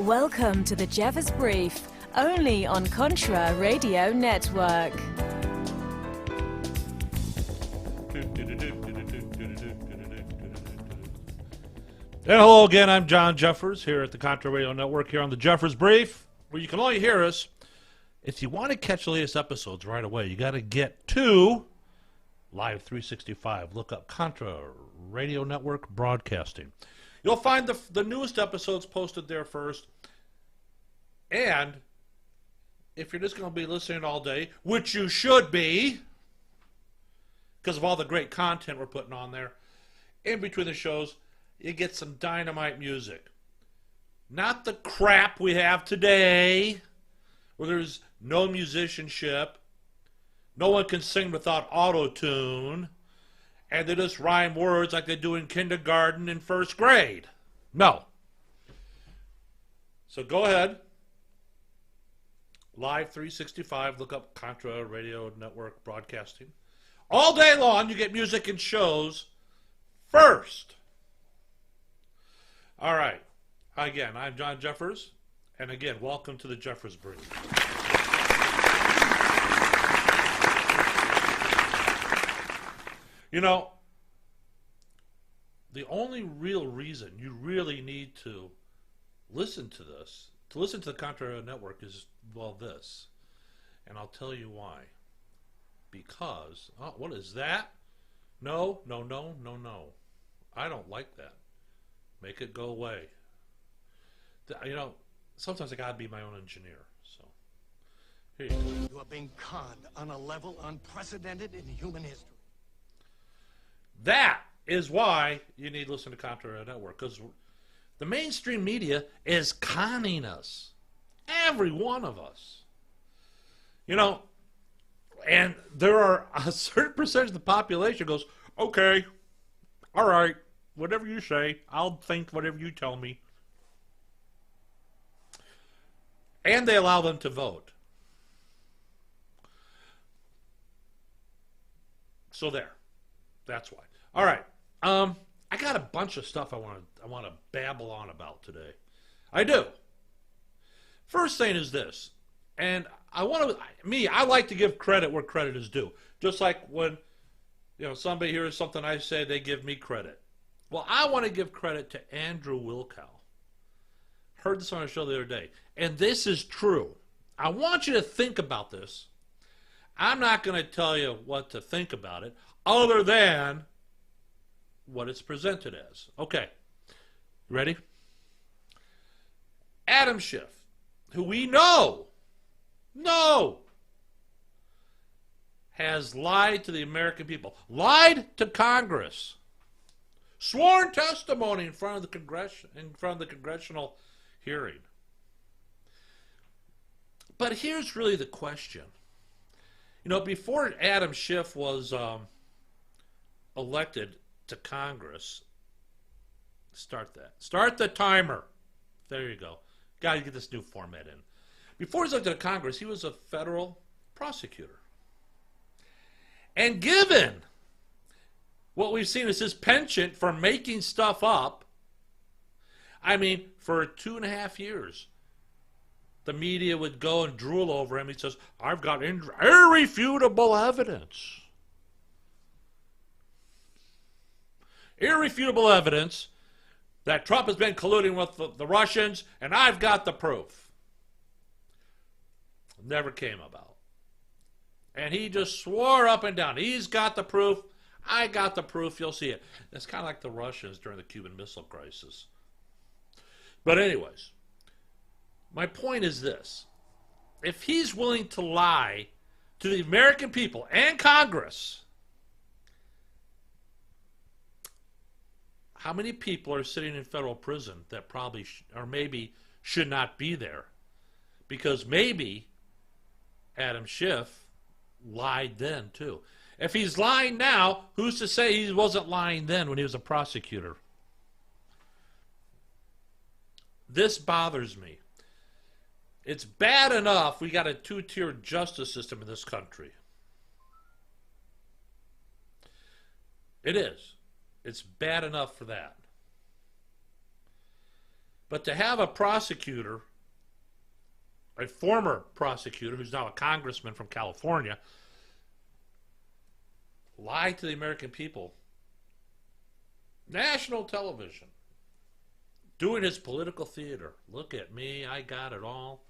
Welcome to the Jeffers Brief, only on Contra Radio Network. And hello again, I'm John Jeffers here at the Contra Radio Network here on the Jeffers Brief, where you can only hear us. If you want to catch the latest episodes right away, you got to get to Live 365. Look up Contra Radio Network Broadcasting. You'll find the newest episodes posted there first. And if you're just going to be listening all day, which you should be, because of all the great content we're putting on there, in between the shows, you get some dynamite music. Not the crap we have today, where there's no musicianship, no one can sing without auto-tune, and they just rhyme words like they do in kindergarten and first grade. No. So go ahead. Live 365, look up Contra Radio Network Broadcasting. All day long, you get music and shows first. All right. Again, I'm John Jeffers. And again, welcome to the Jeffers Brief. You know, the only real reason you really need to listen to this, to listen to the Contra Network is, well, this. And I'll tell you why. Because, oh, what is that? No. I don't like that. Make it go away. You know, sometimes I gotta be my own engineer. So, here you go. You are being conned on a level unprecedented in human history. That is why you need to listen to Contra Network, because the mainstream media is conning us. Every one of us. You know, and there are a certain percentage of the population goes, okay, all right, whatever you say, I'll think whatever you tell me. And they allow them to vote. So there. That's why. All right. I got a bunch of stuff I want to babble on about today. I do. First thing is this, and I like to give credit where credit is due. Just like when, somebody hears something I say, they give me credit. Well, I want to give credit to Andrew Wilkow. Heard this on a show the other day, and this is true. I want you to think about this. I'm not going to tell you what to think about it, other than what it's presented as. Okay, ready? Adam Schiff, who we know has lied to the American people, lied to Congress, sworn testimony in front of the congressional hearing. But here's really the question. Before Adam Schiff was elected to Congress, start the timer. There you go. Got to get this new format in. Before he was elected to Congress, he was a federal prosecutor. And given what we've seen as his penchant for making stuff up, for 2.5 years, the media would go and drool over him. He says, I've got irrefutable evidence. Irrefutable evidence that Trump has been colluding with the Russians, and I've got the proof. Never came about. And he just swore up and down, he's got the proof, I got the proof, you'll see it. It's kind of like the Russians during the Cuban Missile Crisis. But anyways, my point is this. If he's willing to lie to the American people and Congress, how many people are sitting in federal prison that probably or maybe should not be there? Because maybe Adam Schiff lied then too. If he's lying now, who's to say he wasn't lying then when he was a prosecutor? This bothers me. It's bad enough we got a two-tier justice system in this country. It is. It's bad enough for that. But to have a prosecutor, a former prosecutor who's now a congressman from California, lie to the American people, national television, doing his political theater. Look at me, I got it all.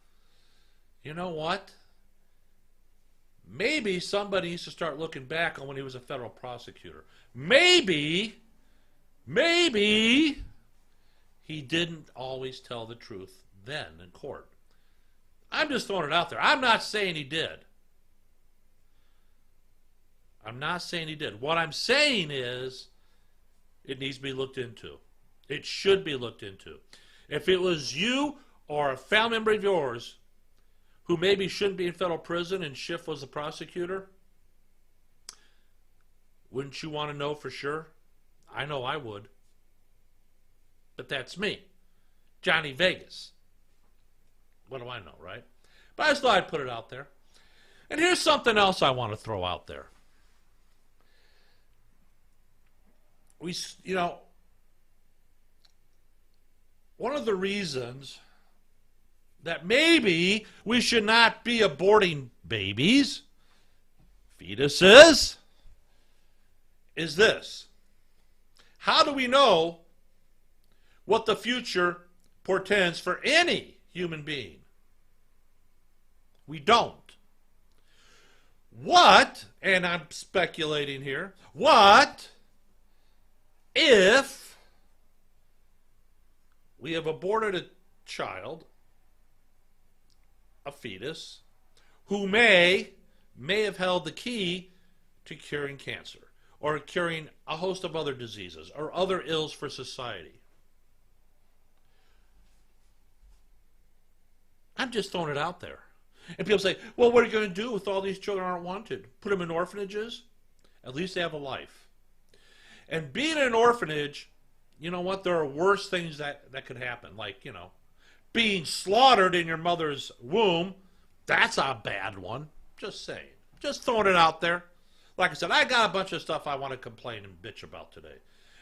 You know what? Maybe somebody needs to start looking back on when he was a federal prosecutor. Maybe he didn't always tell the truth then in court. I'm just throwing it out there. I'm not saying he did. I'm not saying he did. What I'm saying is it needs to be looked into. It should be looked into. If it was you or a family member of yours who maybe shouldn't be in federal prison and Schiff was the prosecutor, wouldn't you want to know for sure? I know I would. But that's me, Johnny Vegas. What do I know, right? But I just thought I'd put it out there. And here's something else I want to throw out there. One of the reasons that maybe we should not be aborting babies, fetuses, is this. How do we know what the future portends for any human being? We don't. What, and I'm speculating here, what if we have aborted a child, a fetus, who may have held the key to curing cancer or curing a host of other diseases or other ills for society? I'm just throwing it out there. And people say, well, what are you going to do with all these children who aren't wanted? Put them in orphanages? At least they have a life. And being in an orphanage, you know what? There are worse things that could happen. Like, being slaughtered in your mother's womb. That's a bad one. Just saying. Just throwing it out there. Like I said, I got a bunch of stuff I want to complain and bitch about today.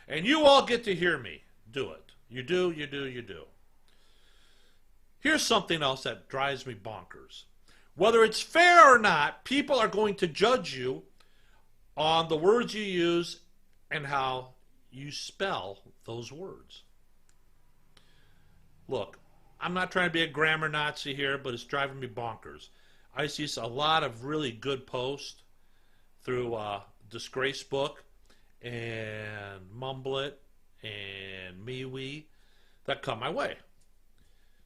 And you all get to hear me do it. You do. Here's something else that drives me bonkers. Whether it's fair or not, people are going to judge you on the words you use and how you spell those words. Look, I'm not trying to be a grammar Nazi here, but it's driving me bonkers. I see a lot of really good posts through Disgrace Book and Mumblet and MeWe that come my way.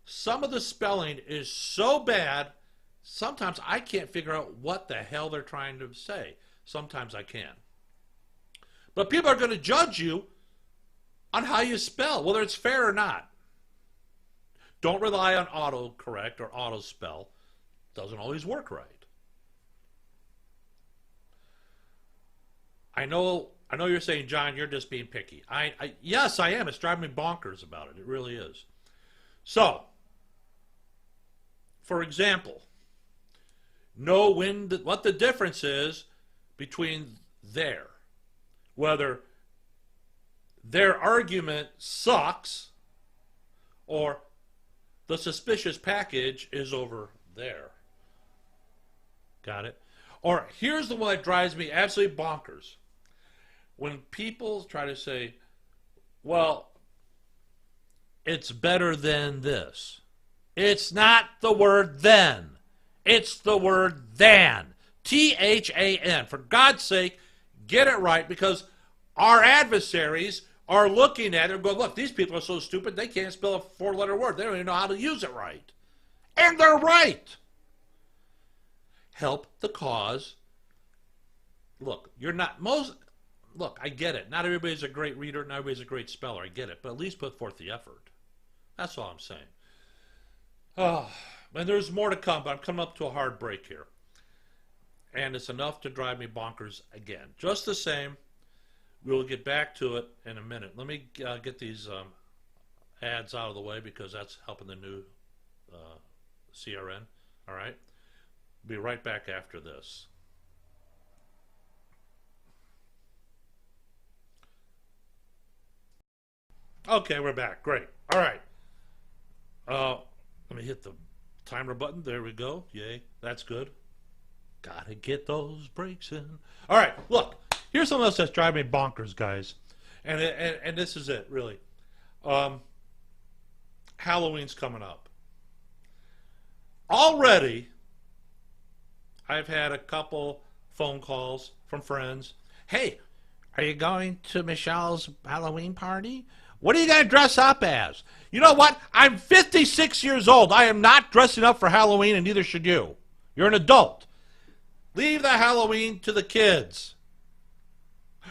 Some of the spelling is so bad, sometimes I can't figure out what the hell they're trying to say. Sometimes I can. But people are going to judge you on how you spell, whether it's fair or not. Don't rely on autocorrect or auto spell. Doesn't always work right. I know you're saying, John, you're just being picky. Yes, I am. It's driving me bonkers about it. It really is. So, for example, know what the difference is between there. Whether their argument sucks or the suspicious package is over there. Got it? Or here's the one that drives me absolutely bonkers. When people try to say, well, it's better than this. It's not the word then. It's the word than. T-H-A-N. For God's sake, get it right, because our adversaries are looking at it and going, look, these people are so stupid they can't spell a four-letter word. They don't even know how to use it right. And they're right. Help the cause. Look, I get it. Not everybody's a great reader, not everybody's a great speller. I get it. But at least put forth the effort. That's all I'm saying. Oh, and there's more to come, but I'm coming up to a hard break here. And it's enough to drive me bonkers again. Just the same, we'll get back to it in a minute. Let me get these ads out of the way, because that's helping the new CRN. All right? Be right back after this. Okay, we're back. Great. All right. Let me hit the timer button. There we go. Yay. That's good. Gotta get those brakes in. All right, look. Here's something else that's driving me bonkers, guys. And this is it, really. Halloween's coming up. Already, I've had a couple phone calls from friends. Hey, are you going to Michelle's Halloween party? What are you going to dress up as? You know what? I'm 56 years old. I am not dressing up for Halloween, and neither should you. You're an adult. Leave the Halloween to the kids.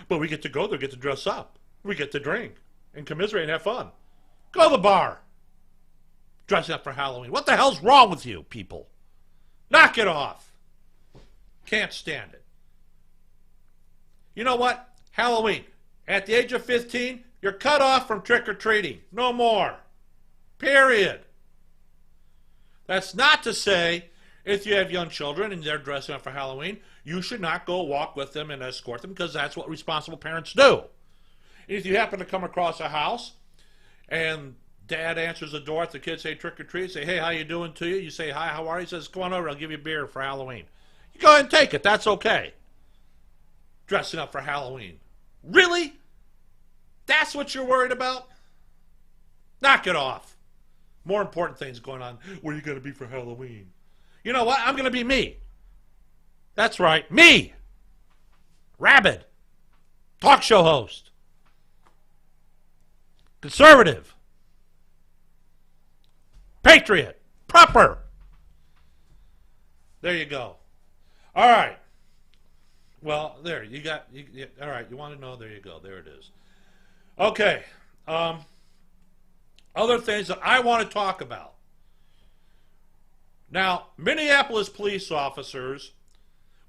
But we get to go there, get to dress up. We get to drink and commiserate and have fun. Go to the bar. Dressing up for Halloween. What the hell's wrong with you, people? Knock it off. Can't stand it. You know what? Halloween. At the age of 15, you're cut off from trick-or-treating. No more. Period. That's not to say if you have young children and they're dressing up for Halloween, you should not go walk with them and escort them, because that's what responsible parents do. And if you happen to come across a house and dad answers the door, if the kids say trick-or-treat, say, hey, how you doing to you? You say, hi, how are you? He says, come on over, I'll give you a beer for Halloween. You go ahead and take it. That's okay. Dressing up for Halloween. Really? That's what you're worried about? Knock it off. More important things going on. Where are you going to be for Halloween? You know what? I'm going to be me. That's right. Me. Rabid. Talk show host. Conservative. Patriot. Proper. There you go. All right. Well, there. You got... all right. You want to know? There you go. There it is. Okay. Other things that I want to talk about. Now, Minneapolis police officers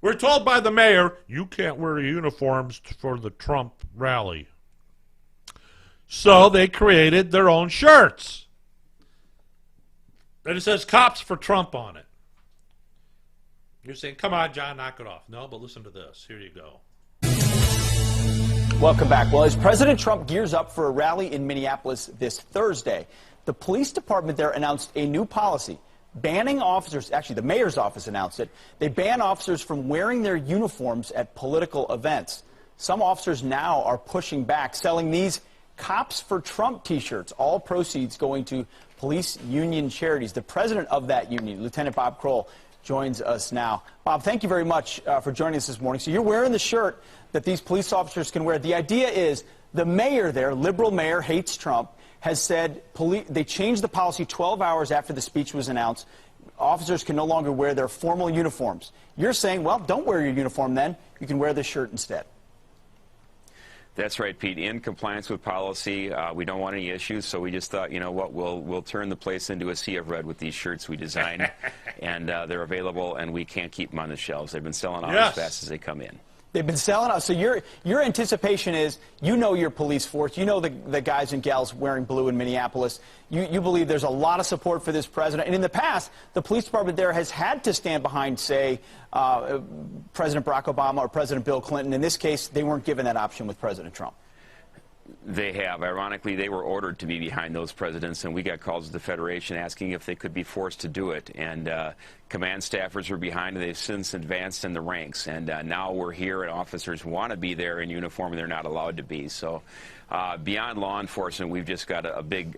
were told by the mayor, you can't wear uniforms for the Trump rally. So they created their own shirts. And it says Cops for Trump on it. You're saying, come on, John, knock it off. No, but listen to this. Here you go. Welcome back. Well, as President Trump gears up for a rally in Minneapolis this Thursday, the police department there announced a new policy banning officers, actually the mayor's office announced it, they ban officers from wearing their uniforms at political events. Some officers now are pushing back, selling these Cops for Trump t-shirts, all proceeds going to police union charities. The president of that union, Lieutenant Bob Kroll, joins us now. Bob, thank you very much for joining us this morning. So you're wearing the shirt that these police officers can wear. The idea is the mayor there, liberal mayor, hates Trump, has said they changed the policy 12 hours after the speech was announced. Officers can no longer wear their formal uniforms. You're saying, well, don't wear your uniform then. You can wear this shirt instead. That's right, Pete. In compliance with policy, we don't want any issues, so we just thought, you know what, we'll turn the place into a sea of red with these shirts we designed, and they're available, and we can't keep them on the shelves. They've been selling out as fast as they come in. They've been selling out. So your anticipation is, you know your police force, you know the guys and gals wearing blue in Minneapolis. You believe there's a lot of support for this president. And in the past, the police department there has had to stand behind, say, President Barack Obama or President Bill Clinton. In this case, they weren't given that option with President Trump. They have. Ironically, they were ordered to be behind those presidents, and we got calls to the Federation asking if they could be forced to do it. And command staffers were behind, and they've since advanced in the ranks. And now we're here, and officers want to be there in uniform, and they're not allowed to be. So beyond law enforcement, we've just got a big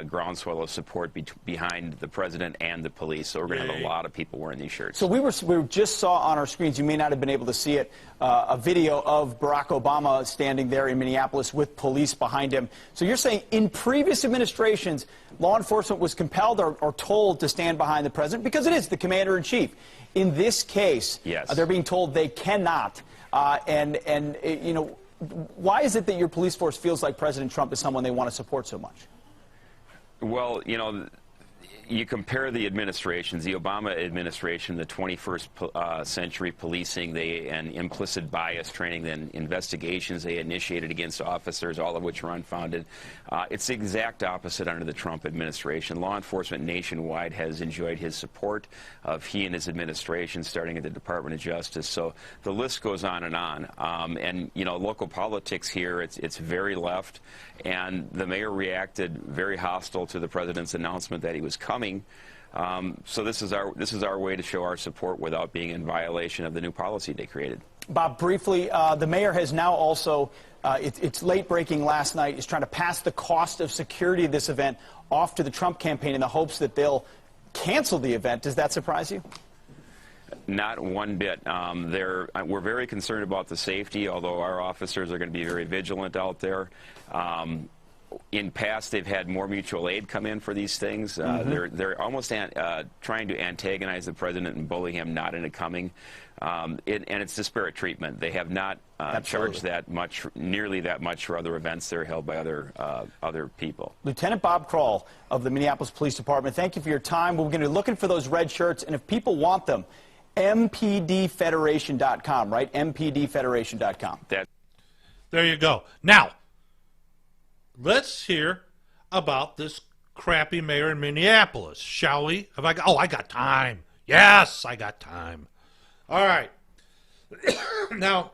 groundswell of support behind the president and the police. So we're going to have a lot of people wearing these shirts. So we just saw on our screens, you may not have been able to see it, a video of Barack Obama standing there in Minneapolis with police behind him. So you're saying in previous administrations, law enforcement was compelled or told to stand behind the president because it is the commander-in-chief. In this case, yes, they're being told they cannot. You know, why is it that your police force feels like President Trump is someone they want to support so much? Well, you know, you compare the administrations, the Obama administration, the 21st century policing, and implicit bias training, then investigations they initiated against officers, all of which were unfounded. It's the exact opposite under the Trump administration. Law enforcement nationwide has enjoyed his support of he and his administration, starting at the Department of Justice. So the list goes on and on. And, you know, local politics here, it's very left. And the mayor reacted very hostile to the president's announcement that he was coming. So this is our way to show our support without being in violation of the new policy they created. Bob, briefly, the mayor has now also, it's late breaking last night, is trying to pass the cost of security of this event off to the Trump campaign in the hopes that they'll cancel the event. Does that surprise you? Not one bit. We're very concerned about the safety, although our officers are going to be very vigilant out there. In past, they've had more mutual aid come in for these things. They're almost trying to antagonize the president and bully him not into coming. And it's disparate treatment. They have not charged that much, nearly that much, for other events that are held by other people. Lieutenant Bob Kroll of the Minneapolis Police Department, thank you for your time. We're going to be looking for those red shirts, and if people want them, mpdfederation.com, right? mpdfederation.com. There you go. Now, let's hear about this crappy mayor in Minneapolis, shall we? I got time. Yes, I got time. All right. Now,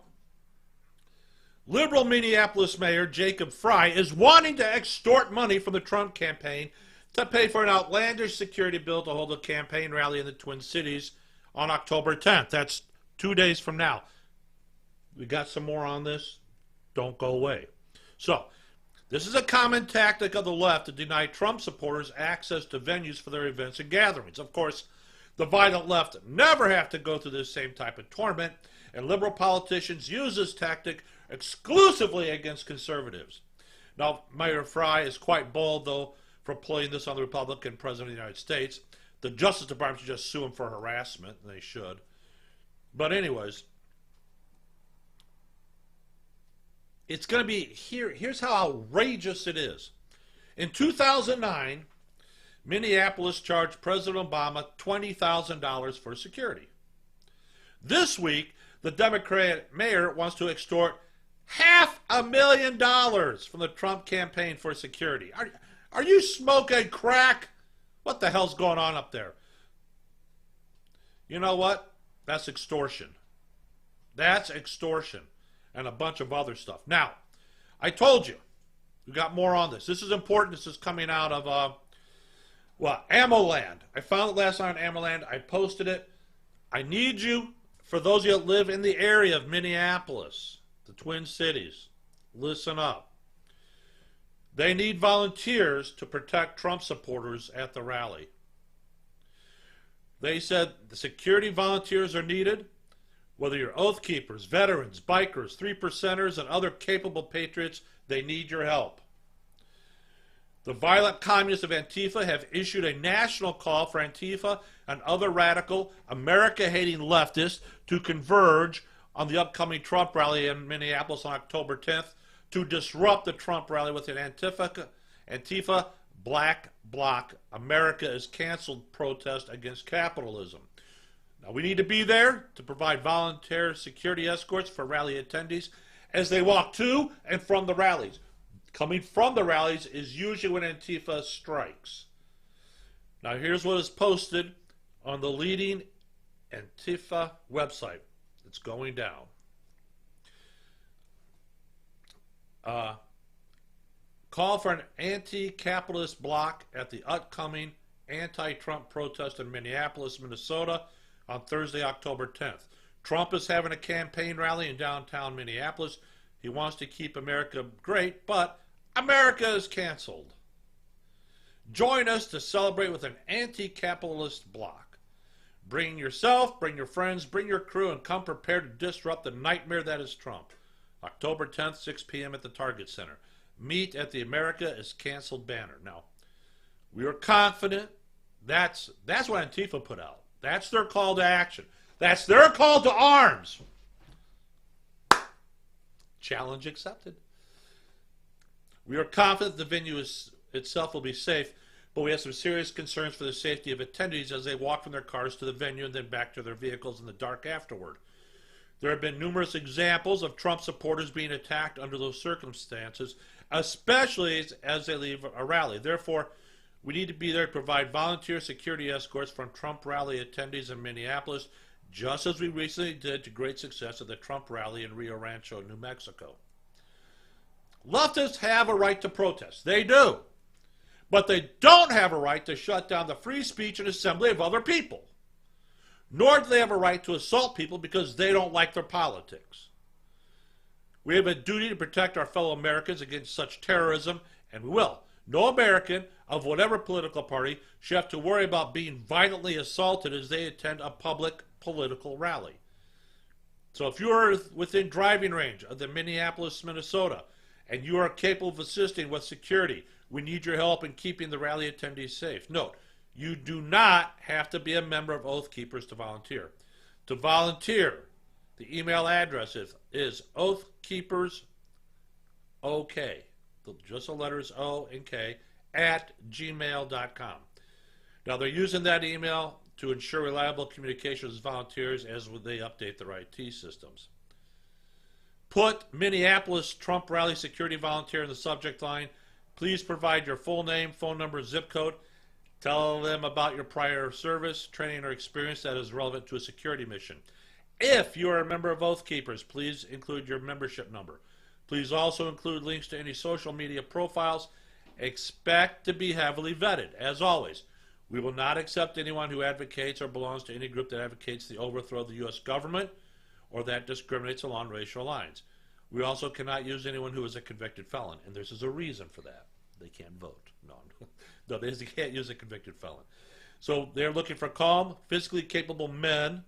liberal Minneapolis Mayor Jacob Fry is wanting to extort money from the Trump campaign to pay for an outlandish security bill to hold a campaign rally in the Twin Cities on October 10th. That's 2 days from now. We got some more on this. Don't go away. So, this is a common tactic of the left to deny Trump supporters access to venues for their events and gatherings. Of course, the violent left never have to go through this same type of torment, and liberal politicians use this tactic exclusively against conservatives. Now, Mayor Fry is quite bold, though, for playing this on the Republican president of the United States. The Justice Department should just sue him for harassment, and they should. But anyways, it's going to be here's how outrageous it is. In 2009, Minneapolis charged President Obama $20,000 for security. This week, the Democratic mayor wants to extort $500,000 from the Trump campaign for security. Are you smoking crack? What the hell's going on up there? You know what? That's extortion. That's extortion. And a bunch of other stuff. Now, I told you, we got more on this. This is important. This is coming out of, Ammoland. I found it last night on Ammoland. I posted it. I need you, for those of you that live in the area of Minneapolis, the Twin Cities, listen up. They need volunteers to protect Trump supporters at the rally. They said the security volunteers are needed. Whether you're oath keepers, veterans, bikers, 3%ers, and other capable patriots, they need your help. The violent communists of Antifa have issued a national call for Antifa and other radical, America-hating leftists to converge on the upcoming Trump rally in Minneapolis on October 10th to disrupt the Trump rally with an Antifa Black Bloc America is canceled protest against capitalism. Now, we need to be there to provide volunteer security escorts for rally attendees as they walk to and from the rallies. Coming from the rallies is usually when Antifa strikes. Now, here's what is posted on the leading Antifa website. It's going down. Call for an anti-capitalist bloc at the upcoming anti-Trump protest in Minneapolis, Minnesota on Thursday, October 10th. Trump is having a campaign rally in downtown Minneapolis. He wants to keep America great, but America is canceled. Join us to celebrate with an anti-capitalist bloc. Bring yourself, bring your friends, bring your crew, and come prepared to disrupt the nightmare that is Trump. October 10th, 6 p.m. at the Target Center. Meet at the America is Canceled banner. Now, we are confident that's what Antifa put out. That's their call to action. That's their call to arms. Challenge accepted. We are confident the venue itself will be safe, but we have some serious concerns for the safety of attendees as they walk from their cars to the venue and then back to their vehicles in the dark afterward. There have been numerous examples of Trump supporters being attacked under those circumstances, especially as they leave a rally. Therefore, we need to be there to provide volunteer security escorts from Trump rally attendees in Minneapolis, just as we recently did to great success at the Trump rally in Rio Rancho, New Mexico. Leftists have a right to protest. They do. But they don't have a right to shut down the free speech and assembly of other people. Nor do they have a right to assault people because they don't like their politics. We have a duty to protect our fellow Americans against such terrorism, and we will. No American of whatever political party should have to worry about being violently assaulted as they attend a public political rally. So if you are within driving range of the Minneapolis, Minnesota, and you are capable of assisting with security, we need your help in keeping the rally attendees safe. Note, you do not have to be a member of Oath Keepers to volunteer. To volunteer, the email address is oathkeepersok, just the letters O and K, at gmail.com. Now, they're using that email to ensure reliable communication with volunteers as they update their IT systems. Put Minneapolis Trump Rally Security Volunteer in the subject line. Please provide your full name, phone number, zip code. Tell them about your prior service, training, or experience that is relevant to a security mission. If you are a member of Oath Keepers, please include your membership number. Please also include links to any social media profiles. Expect to be heavily vetted. As always, we will not accept anyone who advocates or belongs to any group that advocates the overthrow of the U.S. government or that discriminates along racial lines. We also cannot use anyone who is a convicted felon, and there's a reason for that. They can't vote. No, they can't use a convicted felon. So they're looking for calm, physically capable men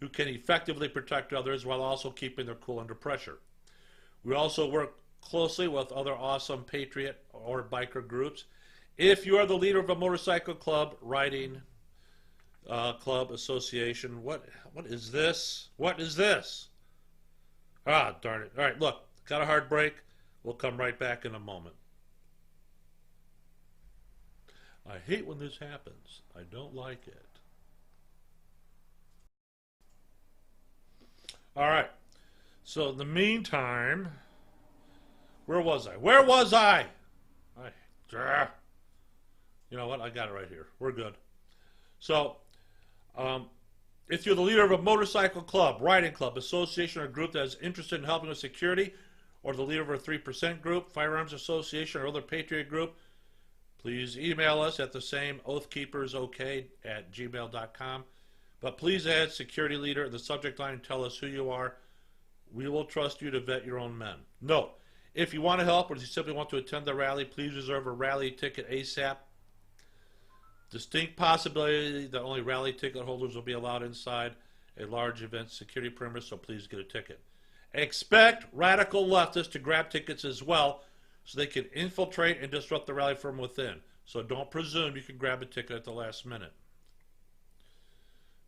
who can effectively protect others while also keeping their cool under pressure. We also work closely with other awesome patriot or biker groups. If you are the leader of a motorcycle club, riding club, association, what is this? What is this? Ah, darn it. All right, look, got a hard break. We'll come right back in a moment. I hate when this happens. I don't like it. All right. So in the meantime, where was I? Where was I? You know what? I got it right here. We're good. So, if you're the leader of a motorcycle club, riding club, association, or group that is interested in helping with security, or the leader of a 3% group, firearms association, or other patriot group, please email us at the same oathkeepersok@gmail.com. But please add security leader in the subject line and tell us who you are. We will trust you to vet your own men. Note, if you want to help or you simply want to attend the rally, please reserve a rally ticket ASAP. Distinct possibility that only rally ticket holders will be allowed inside a large event security perimeter, so please get a ticket. Expect radical leftists to grab tickets as well so they can infiltrate and disrupt the rally from within. So don't presume you can grab a ticket at the last minute.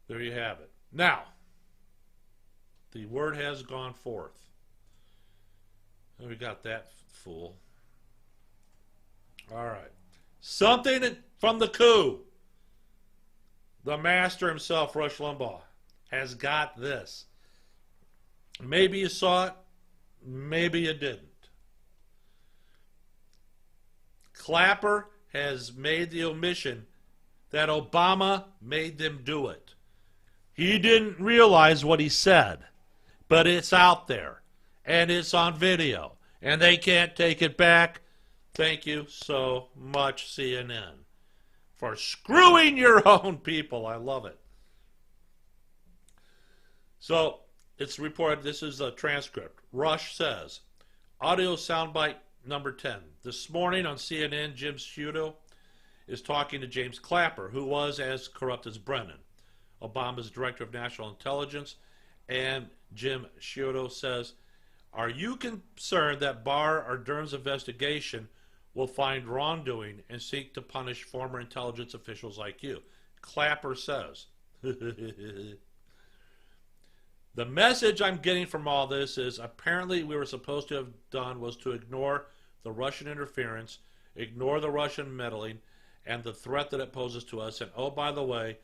There you have it. Now, the word has gone forth. And we got that fool. All right. Something from the coup. The master himself, Rush Limbaugh, has got this. Maybe you saw it. Maybe you didn't. Clapper has made the omission that Obama made them do it. He didn't realize what he said, but it's out there, and it's on video, and they can't take it back. Thank you so much, CNN, for screwing your own people. I love it. So, it's reported, this is a transcript. Rush says, audio soundbite number 10. This morning on CNN, Jim Sciutto is talking to James Clapper, who was as corrupt as Brennan, Obama's director of national intelligence. And Jim Sciutto says, are you concerned that Barr or Durham's investigation will find wrongdoing and seek to punish former intelligence officials like you? Clapper says, the message I'm getting from all this is apparently we were supposed to have done was to ignore the Russian interference ignore the Russian meddling and the threat that it poses to us, and oh, by the way,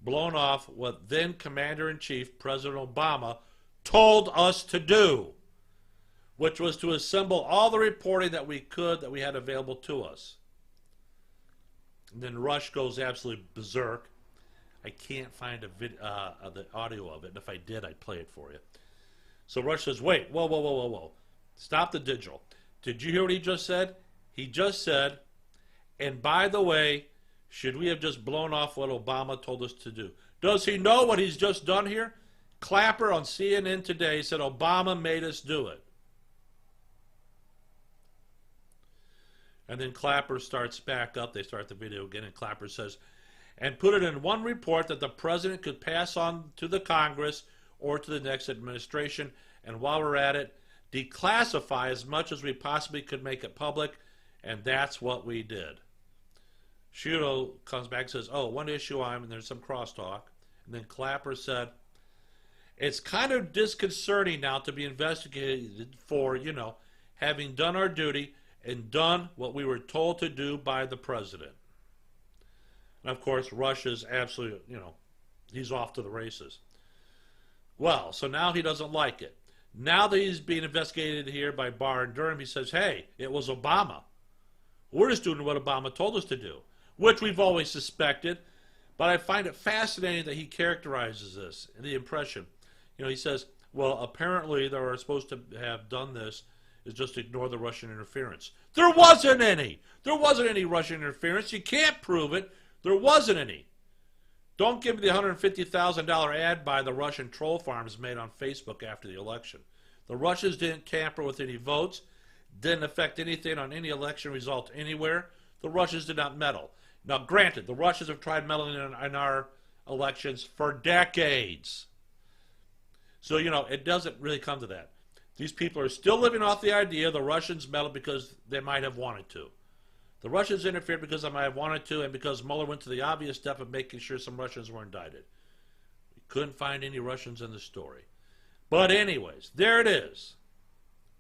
blown off what then Commander-in-Chief President Obama told us to do, which was to assemble all the reporting that we had available to us. And then Rush goes absolutely berserk. I can't find the audio of it, and if I did, I'd play it for you. So Rush says, wait, whoa. Stop the digital. Did you hear what he just said? He just said, and by the way, should we have just blown off what Obama told us to do? Does he know what he's just done here? Clapper on CNN today said Obama made us do it. And then Clapper starts back up. They start the video again, and Clapper says, and put it in one report that the president could pass on to the Congress or to the next administration. And while we're at it, declassify as much as we possibly could make it public. And that's what we did. Shudo comes back and says, oh, one issue and there's some crosstalk. And then Clapper said, it's kind of disconcerting now to be investigated for, having done our duty and done what we were told to do by the president. And of course, Russia's absolutely, he's off to the races. Well, so now he doesn't like it. Now that he's being investigated here by Barr and Durham, he says, hey, it was Obama. We're just doing what Obama told us to do, which we've always suspected. But I find it fascinating that he characterizes this, the impression. He says, well, apparently they were supposed to have done this is just ignore the Russian interference. There wasn't any. There wasn't any Russian interference. You can't prove it. There wasn't any. Don't give me the $150,000 ad buy the Russian troll farms made on Facebook after the election. The Russians didn't tamper with any votes, didn't affect anything on any election result anywhere. The Russians did not meddle. Now, granted, the Russians have tried meddling in our elections for decades. So, it doesn't really come to that. These people are still living off the idea the Russians meddled because they might have wanted to. The Russians interfered because they might have wanted to, and because Mueller went to the obvious step of making sure some Russians were indicted. We couldn't find any Russians in the story. But anyways, there it is.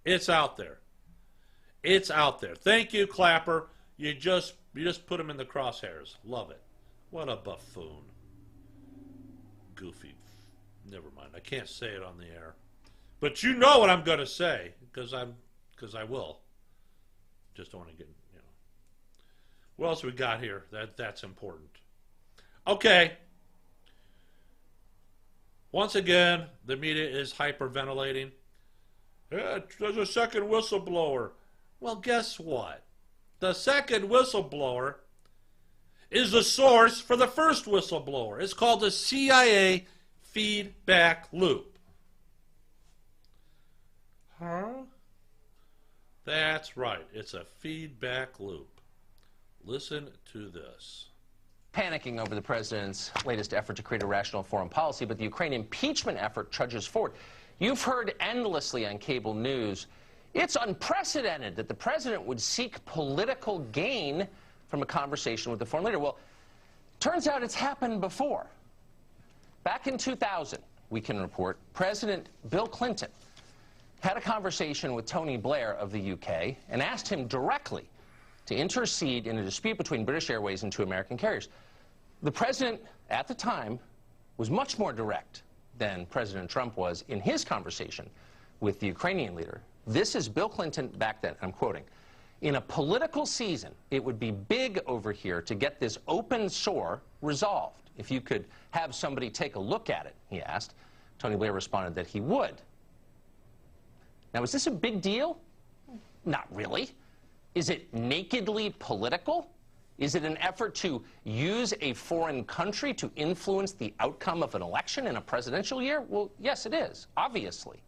It's out there. It's out there. Thank you, Clapper. You just put him in the crosshairs. Love it. What a buffoon. Goofy. Never mind. I can't say it on the air. But you know what I'm going to say, because I will. Just don't want to get, What else we got here? That's important. Okay. Once again, the media is hyperventilating. There's a second whistleblower. Well, guess what? The second whistleblower is the source for the first whistleblower. It's called the CIA feedback loop. Huh? That's right. It's a feedback loop. Listen to this. Panicking over the president's latest effort to create a rational foreign policy, but the Ukraine impeachment effort trudges forward. You've heard endlessly on cable news, it's unprecedented that the president would seek political gain from a conversation with the foreign leader. Well, turns out it's happened before. Back in 2000, we can report, President Bill Clinton had a conversation with Tony Blair of the UK and asked him directly to intercede in a dispute between British Airways and two American carriers. The president, at the time, was much more direct than President Trump was in his conversation with the Ukrainian leader. This is Bill Clinton back then, I'm quoting, in a political season, it would be big over here to get this open sore resolved. If you could have somebody take a look at it, he asked. Tony Blair responded that he would. Now, is this a big deal? Not really. Is it nakedly political? Is it an effort to use a foreign country to influence the outcome of an election in a presidential year? Well, yes, it is, obviously.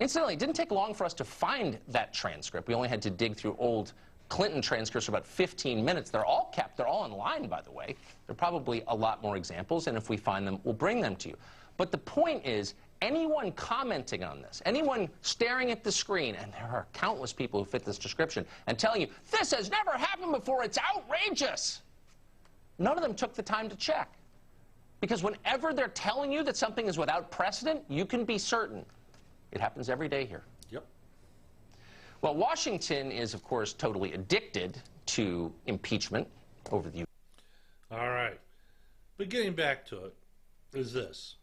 Incidentally, it didn't take long for us to find that transcript. We only had to dig through old Clinton transcripts for about 15 minutes. They're all kept. They're all online, by the way. There are probably a lot more examples, and if we find them, we'll bring them to you. But the point is, anyone commenting on this, anyone staring at the screen, and there are countless people who fit this description, and telling you, this has never happened before, it's outrageous. None of them took the time to check. Because whenever they're telling you that something is without precedent, you can be certain it happens every day here. Yep. Well, Washington is, of course, totally addicted to impeachment over the... All right. But getting back to it is this.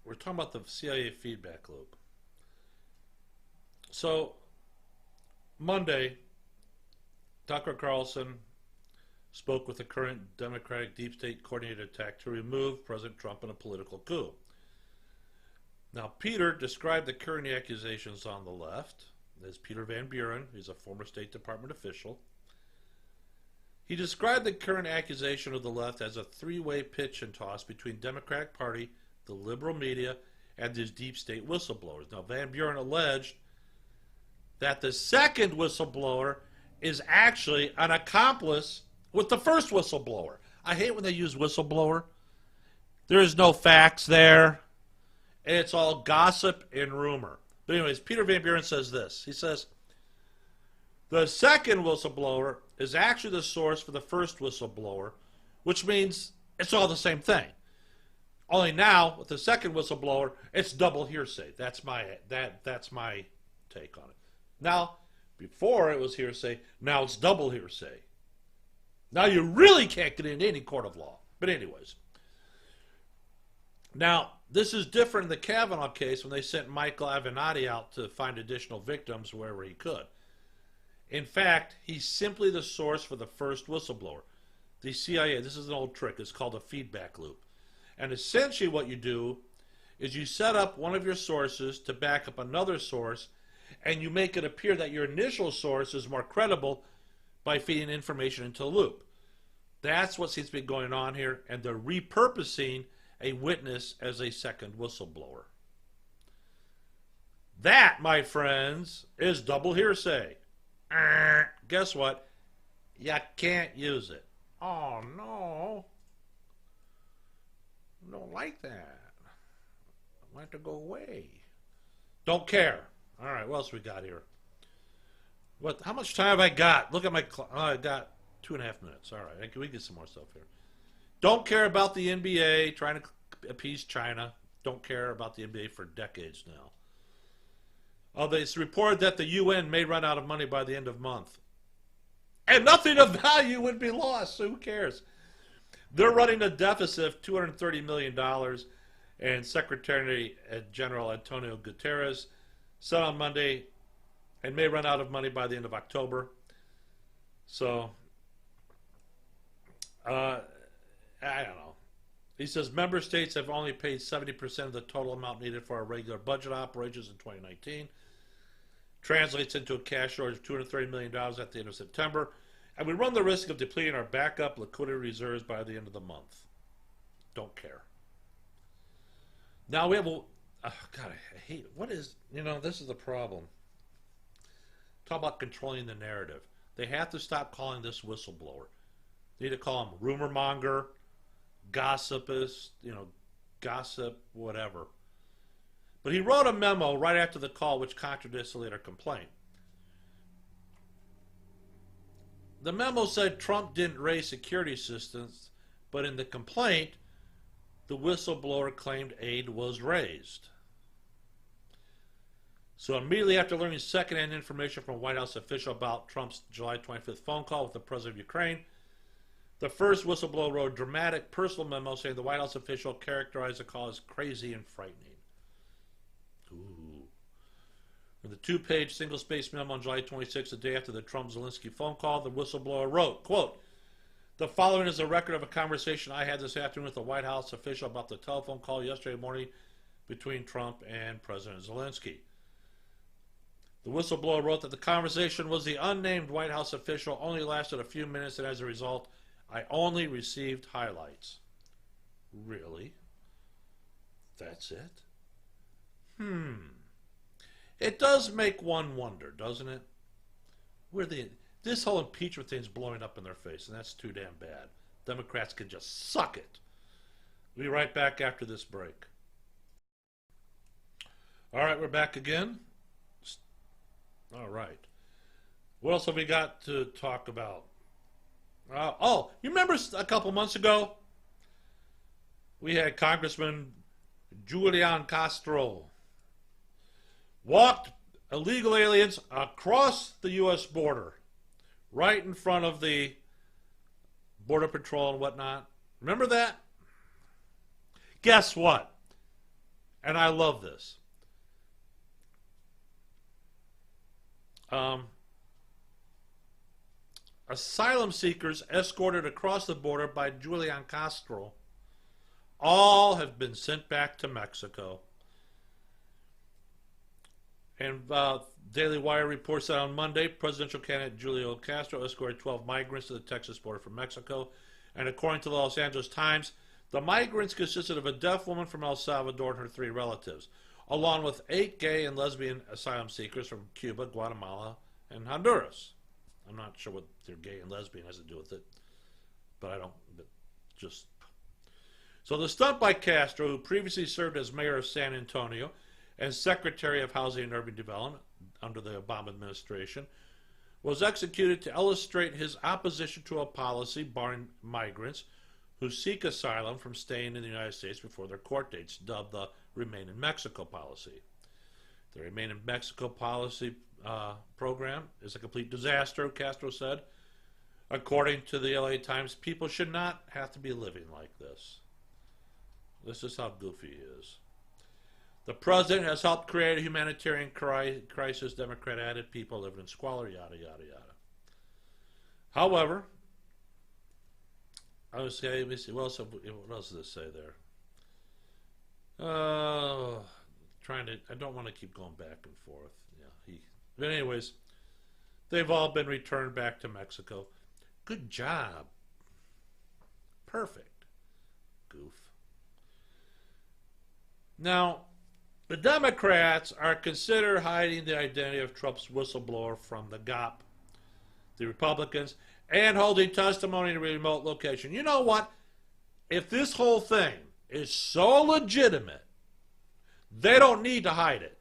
We're talking about the CIA feedback loop. So, Monday, Tucker Carlson spoke with the current Democratic deep state coordinated attack to remove President Trump in a political coup. Now, Peter described the current accusations on the left. There's Peter Van Buren. He's a former State Department official. He described the current accusation of the left as a three-way pitch and toss between Democratic Party, the liberal media, and these deep state whistleblowers. Now, Van Buren alleged that the second whistleblower is actually an accomplice with the first whistleblower. I hate when they use whistleblower. There is no facts there. And it's all gossip and rumor. But anyways, Peter Van Buren says this. He says, the second whistleblower is actually the source for the first whistleblower, which means it's all the same thing. Only now, with the second whistleblower, it's double hearsay. That's my take on it. Now, before it was hearsay, now it's double hearsay. Now you really can't get into any court of law. But anyways. Now, this is different in the Kavanaugh case when they sent Michael Avenatti out to find additional victims wherever he could. In fact, he's simply the source for the first whistleblower. The CIA, this is an old trick, it's called a feedback loop. And essentially what you do is you set up one of your sources to back up another source, and you make it appear that your initial source is more credible by feeding information into the loop. That's what seems to be going on here, and they're repurposing a witness as a second whistleblower. That, my friends, is double hearsay. Guess what? You can't use it. Oh, no. I don't like that. I want it to go away. Don't care. All right, what else we got here? How much time have I got? Look at my clock. I got 2.5 minutes. All right, we get some more stuff here. Don't care about the NBA, trying to appease China. Don't care about the NBA for decades now. It's reported that the UN may run out of money by the end of the month. And nothing of value would be lost, so who cares? They're running a deficit of $230 million, and Secretary General Antonio Guterres said on Monday and may run out of money by the end of October. So, I don't know. He says member states have only paid 70% of the total amount needed for our regular budget operations in 2019. Translates into a cash shortage of $230 million at the end of September. And we run the risk of depleting our backup liquidity reserves by the end of the month. Don't care. Now we have God, I hate it. What is, this is the problem. Talk about controlling the narrative. They have to stop calling this whistleblower. They need to call him rumor monger, gossipist, gossip, whatever. But he wrote a memo right after the call which contradicts the later complaint. The memo said Trump didn't raise security assistance, but in the complaint, the whistleblower claimed aid was raised. So immediately after learning secondhand information from a White House official about Trump's July 25th phone call with the president of Ukraine, the first whistleblower wrote a dramatic personal memo saying the White House official characterized the call as crazy and frightening. Ooh. In the 2-page single-spaced memo on July 26th, the day after the Trump-Zelensky phone call, the whistleblower wrote, quote, "The following is a record of a conversation I had this afternoon with a White House official about the telephone call yesterday morning between Trump and President Zelensky." The whistleblower wrote that the conversation was the unnamed White House official only lasted a few minutes, and as a result, I only received highlights. Really? That's it? It does make one wonder, doesn't it? This whole impeachment thing's blowing up in their face, and that's too damn bad. Democrats can just suck it. We'll be right back after this break. All right, we're back again. All right. What else have we got to talk about? You remember a couple months ago? We had Congressman Julian Castro walked illegal aliens across the U.S. border, right in front of the Border Patrol and whatnot. Remember that? Guess what? And I love this. Asylum seekers escorted across the border by Julian Castro all have been sent back to Mexico. And Daily Wire reports that on Monday, presidential candidate Julian Castro escorted 12 migrants to the Texas border from Mexico. And according to the Los Angeles Times, the migrants consisted of a deaf woman from El Salvador and her 3 relatives, along with 8 gay and lesbian asylum seekers from Cuba, Guatemala, and Honduras. I'm not sure what their gay and lesbian has to do with it, but just. So the stunt by Castro, who previously served as mayor of San Antonio and Secretary of Housing and Urban Development under the Obama administration, was executed to illustrate his opposition to a policy barring migrants who seek asylum from staying in the United States before their court dates, dubbed the Remain in Mexico policy. The Remain in Mexico policy program is a complete disaster, Castro said. According to the LA Times, people should not have to be living like this. This is how goofy he is. The president has helped create a humanitarian crisis. Democrat added, people living in squalor, yada, yada, yada. However, I was saying, let me see, what else does this say there? I don't want to keep going back and forth. Yeah, but anyways, they've all been returned back to Mexico. Good job. Perfect. Goof. Now, the Democrats are considered hiding the identity of Trump's whistleblower from the GOP, the Republicans, and holding testimony in a remote location. You know what? If this whole thing is so legitimate, they don't need to hide it.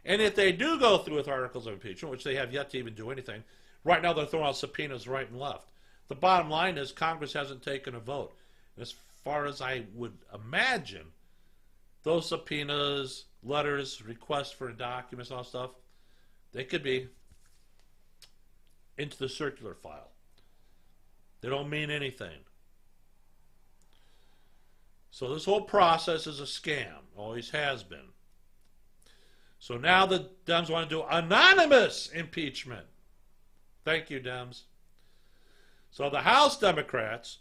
And if they do go through with articles of impeachment, which they have yet to even do anything, right now they're throwing out subpoenas right and left. The bottom line is Congress hasn't taken a vote. And as far as I would imagine, those subpoenas, letters, requests for documents, all stuff, they could be into the circular file. They don't mean anything. So this whole process is a scam. Always has been. So now the Dems want to do anonymous impeachment. Thank you, Dems. So the House Democrats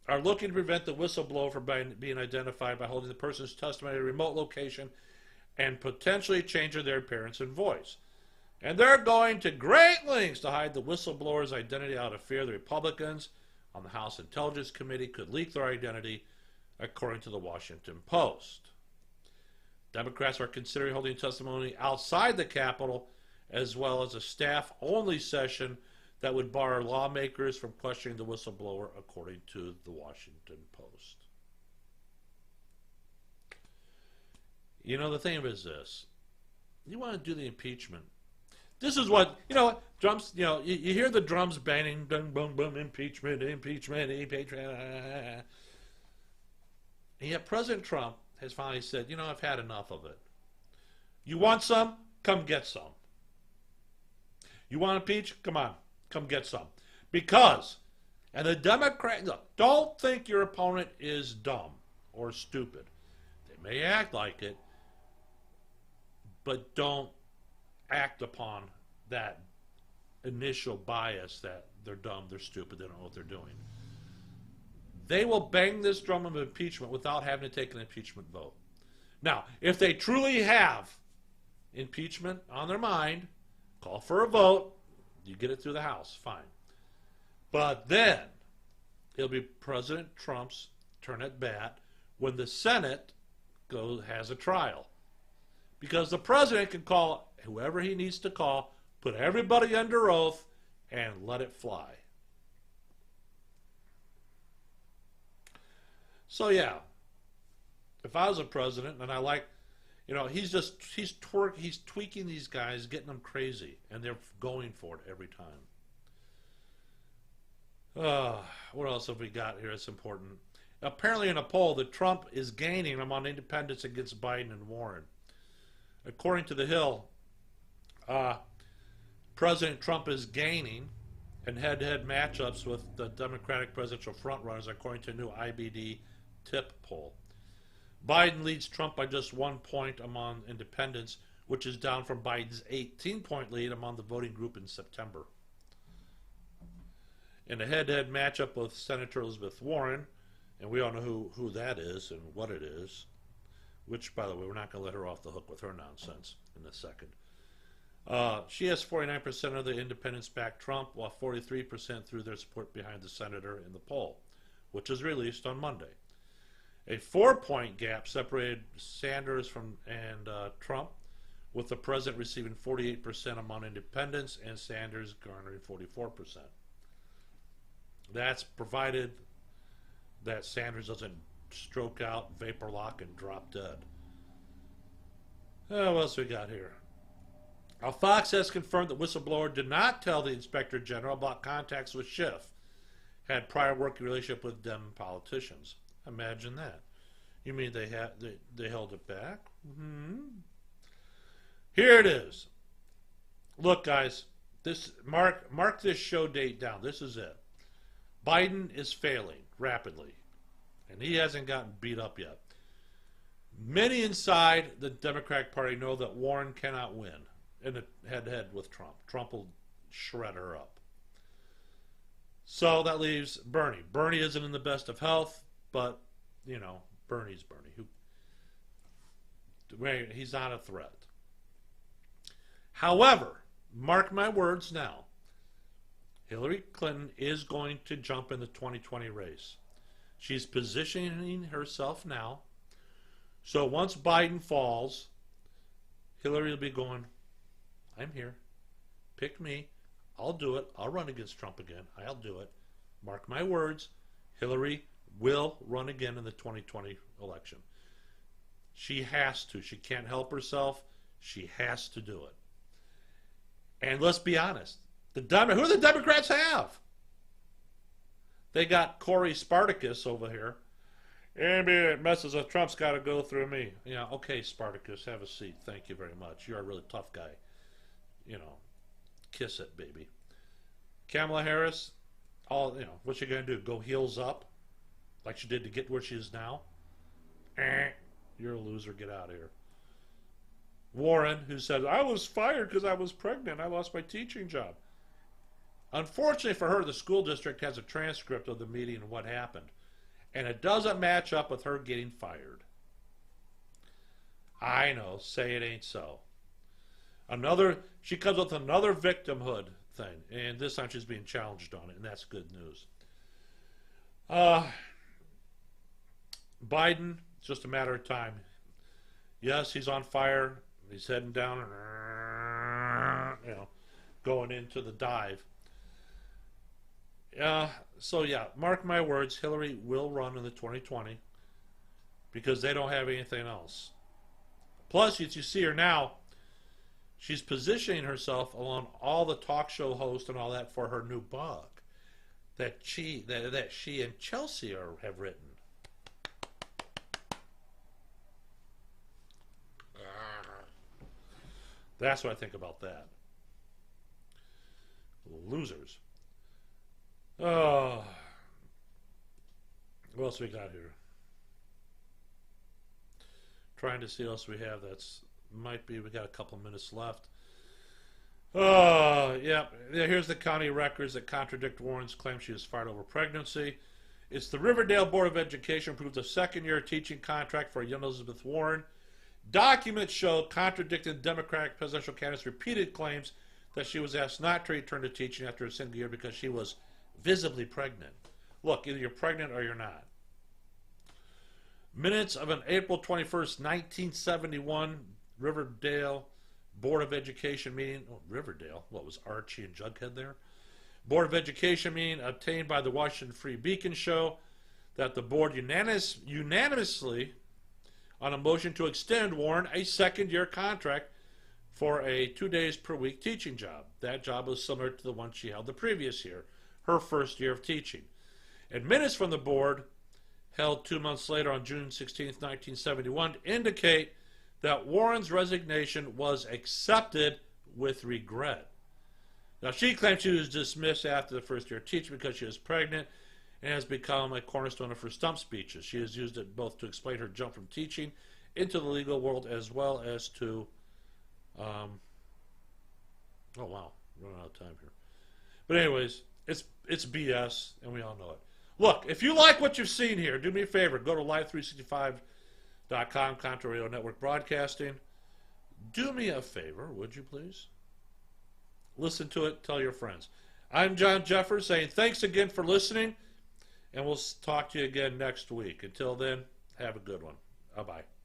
are looking to prevent the whistleblower from being identified by holding the person's testimony at a remote location and potentially changing their appearance and voice. And they're going to great lengths to hide the whistleblower's identity out of fear the Republicans on the House Intelligence Committee could leak their identity, according to the Washington Post. Democrats are considering holding testimony outside the Capitol, as well as a staff-only session that would bar lawmakers from questioning the whistleblower, according to the Washington Post. You know, the thing is this. You want to do the impeachment. This is what, drums, you hear the drums banging, boom, boom, boom, impeachment, impeachment, impeachment. And yet President Trump has finally said, I've had enough of it. You want some? Come get some. You want to impeach? Come on, come get some. Because, and the Democrats, look, don't think your opponent is dumb or stupid. They may act like it, but don't act upon that initial bias that they're dumb, they're stupid, they don't know what they're doing. They will bang this drum of impeachment without having to take an impeachment vote. Now, if they truly have impeachment on their mind, call for a vote, you get it through the House, fine. But then, it'll be President Trump's turn at bat when the Senate has a trial. Because the president can call whoever he needs to call, put everybody under oath, and let it fly. So yeah, if I was a president and I like, he's tweaking these guys, getting them crazy, and they're going for it every time. What else have we got here that's important? Apparently in a poll that Trump is gaining among independents against Biden and Warren. According to The Hill, President Trump is gaining in head-to-head matchups with the Democratic presidential frontrunners, according to a new IBD tip poll. Biden leads Trump by just 1 point among independents, which is down from Biden's 18-point lead among the voting group in September. In a head-to-head matchup with Senator Elizabeth Warren, and we all know who that is and what it is, which, by the way, we're not going to let her off the hook with her nonsense in a second. She has 49% of the independents back Trump, while 43% threw their support behind the senator in the poll, which was released on Monday. A 4-point gap separated Sanders and Trump, with the president receiving 48% among independents and Sanders garnering 44%. That's provided that Sanders doesn't stroke out, vapor lock, and drop dead. What else we got here? Fox has confirmed that whistleblower did not tell the Inspector General about contacts with Schiff, had prior working relationship with Dem politicians. Imagine that. You mean they held it back? Mm-hmm. Here it is. Look, guys, mark this show date down. This is it. Biden is failing rapidly, and he hasn't gotten beat up yet. Many inside the Democratic Party know that Warren cannot win in a head-to-head with Trump. Trump will shred her up. So that leaves Bernie. Bernie isn't in the best of health, but, you know, Bernie's Bernie. He's not a threat. However, mark my words now, Hillary Clinton is going to jump in the 2020 race. She's positioning herself now. So once Biden falls, Hillary will be going, I'm here. Pick me. I'll do it. I'll run against Trump again. I'll do it. Mark my words, Hillary will run again in the 2020 election. She has to. She can't help herself. She has to do it. And let's be honest. Who do the Democrats have? They got Corey Spartacus over here. Anybody that messes with Trump's got to go through me. Yeah, okay, Spartacus, have a seat. Thank you very much. You're a really tough guy. You know, kiss it, baby. Kamala Harris, what's she going to do? Go heels up like she did to get where she is now? You're a loser. Get out of here. Warren, who said, I was fired because I was pregnant. I lost my teaching job. Unfortunately for her, the school district has a transcript of the meeting and what happened. And it doesn't match up with her getting fired. I know, say it ain't so. She comes with another victimhood thing, and this time she's being challenged on it, and that's good news. Biden, it's just a matter of time. Yes, he's on fire. He's heading down, going into the dive. So yeah, mark my words, Hillary will run in the 2020 because they don't have anything else. Plus, as you see her now, she's positioning herself along all the talk show hosts and all that for her new book that she and Chelsea have written. That's what I think about that. Losers. Oh, what else we got here? Trying to see what else we have. We got a couple minutes left. Oh, yeah. Here's the county records that contradict Warren's claim she was fired over pregnancy. It's the Riverdale Board of Education approved a second-year teaching contract for young Elizabeth Warren. Documents show contradicting the Democratic presidential candidate's repeated claims that she was asked not to return to teaching after a single year because she was visibly pregnant. Look, either you're pregnant or you're not. Minutes of an April 21st, 1971 Riverdale Board of Education meeting. Oh, Riverdale. What was Archie and Jughead there? Board of Education meeting obtained by the Washington Free Beacon show that the board unanimously on a motion to extend Warren a second-year contract for a 2 days per week teaching job. That job was similar to the one she held the previous year, her first year of teaching. And minutes from the board, held 2 months later on June 16, 1971, indicate that Warren's resignation was accepted with regret. Now, she claimed she was dismissed after the first year of teaching because she was pregnant and has become a cornerstone of her stump speeches. She has used it both to explain her jump from teaching into the legal world as well as to, oh wow, running out of time here. But anyways, it's BS, and we all know it. Look, if you like what you've seen here, do me a favor. Go to live365.com, Contra Radio Network Broadcasting. Do me a favor, would you please? Listen to it. Tell your friends. I'm John Jeffers saying thanks again for listening, and we'll talk to you again next week. Until then, have a good one. Bye-bye.